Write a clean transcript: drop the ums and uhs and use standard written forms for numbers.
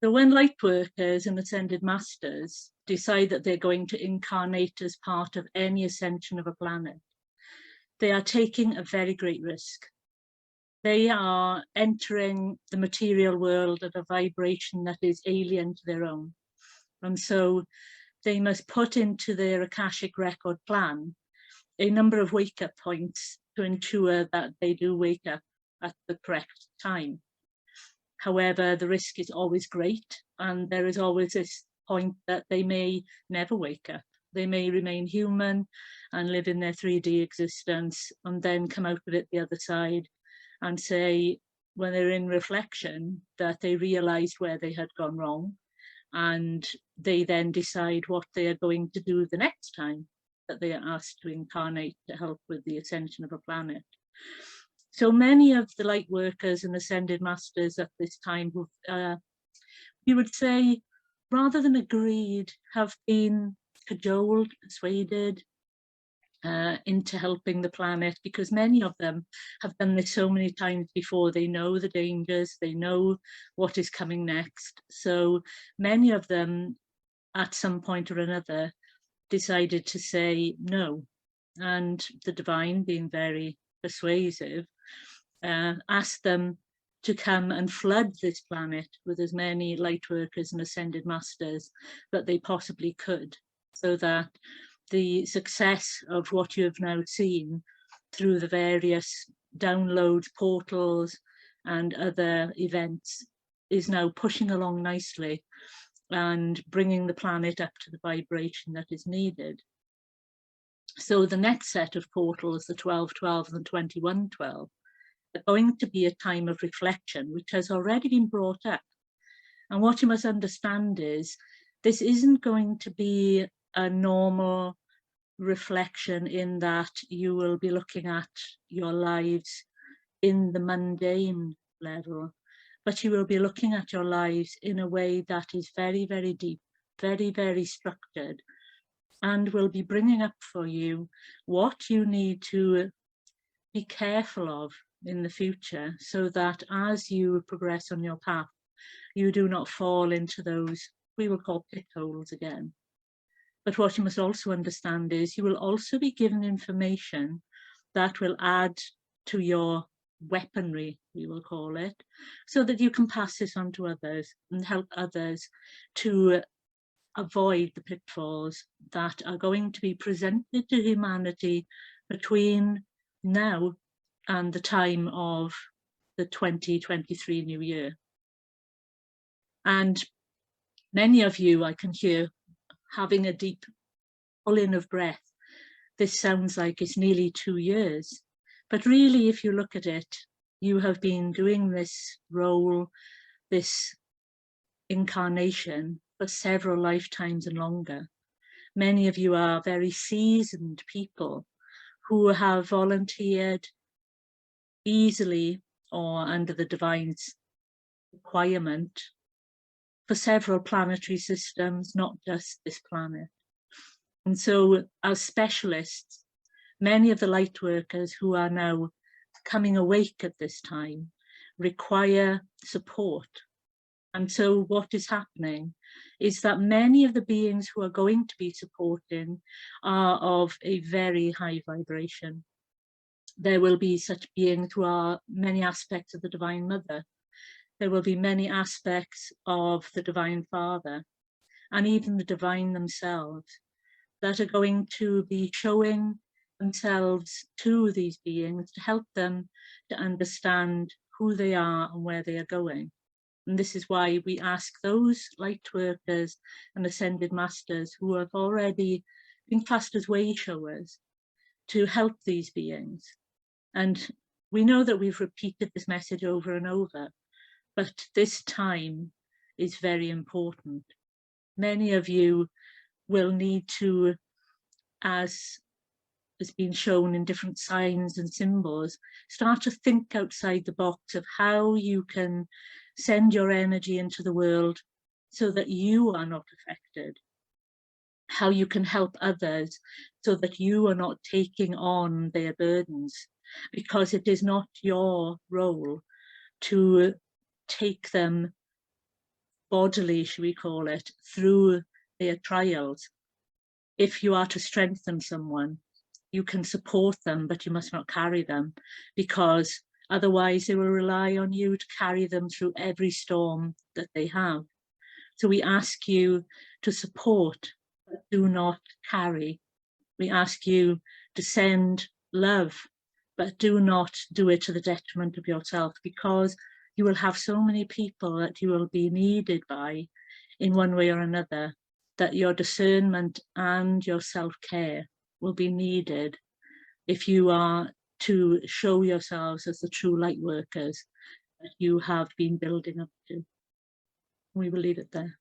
So when light workers and ascended masters decide that they're going to incarnate as part of any ascension of a planet, they are taking a very great risk. They are entering the material world at a vibration that is alien to their own. And so they must put into their Akashic record plan a number of wake-up points to ensure that they do wake up at the correct time. However, the risk is always great, and there is always this point that they may never wake up. They may remain human and live in their 3D existence and then come out of it the other side and say, when they're in reflection, that they realized where they had gone wrong, and they then decide what they are going to do the next time that they are asked to incarnate to help with the ascension of a planet. So many of the light workers and ascended masters at this time, you would say, rather than agreed, have been cajoled, persuaded into helping the planet, because many of them have done this so many times before. They know the dangers, they know what is coming next. So many of them, at some point or another, decided to say no. And the divine, being very persuasive, asked them to come and flood this planet with as many light workers and ascended masters that they possibly could, so that the success of what you have now seen through the various downloads, portals and other events is now pushing along nicely and bringing the planet up to the vibration that is needed. So the next set of portals, the 1212 and the 2112, are going to be a time of reflection, which has already been brought up. And what you must understand is, this isn't going to be a normal reflection in that you will be looking at your lives in the mundane level, but you will be looking at your lives in a way that is very, very deep, very, very structured, and will be bringing up for you what you need to be careful of in the future, so that as you progress on your path, you do not fall into those we will call pit holes again. But what you must also understand is you will also be given information that will add to your weaponry, we will call it, so that you can pass this on to others and help others to avoid the pitfalls that are going to be presented to humanity between now and the time of the 2023 new year. And many of you, I can hear, having a deep pull-in of breath. This sounds like it's nearly 2 years, but really, if you look at it, you have been doing this role, this incarnation, for several lifetimes and longer. Many of you are very seasoned people who have volunteered easily or under the divine's requirement for several planetary systems, not just this planet. And so as specialists, many of the light workers who are now coming awake at this time require support. And so what is happening is that many of the beings who are going to be supporting are of a very high vibration. There will be such beings who are many aspects of the Divine Mother. There will be many aspects of the Divine Father, and even the divine themselves, that are going to be showing themselves to these beings to help them to understand who they are and where they are going. And this is why we ask those light workers and ascended masters who have already been classed as way showers to help these beings. And we know that we've repeated this message over and over, but this time is very important. Many of you will need to, as has been shown in different signs and symbols, start to think outside the box of how you can send your energy into the world so that you are not affected, how you can help others so that you are not taking on their burdens, because it is not your role to take them bodily, should we call it, through their trials. If you are to strengthen someone, you can support them, but you must not carry them, because otherwise they will rely on you to carry them through every storm that they have. So we ask you to support, but do not carry. We ask you to send love, but do not do it to the detriment of yourself, because you will have so many people that you will be needed by in one way or another, that your discernment and your self-care will be needed if you are to show yourselves as the true light workers that you have been building up to. We will leave it there.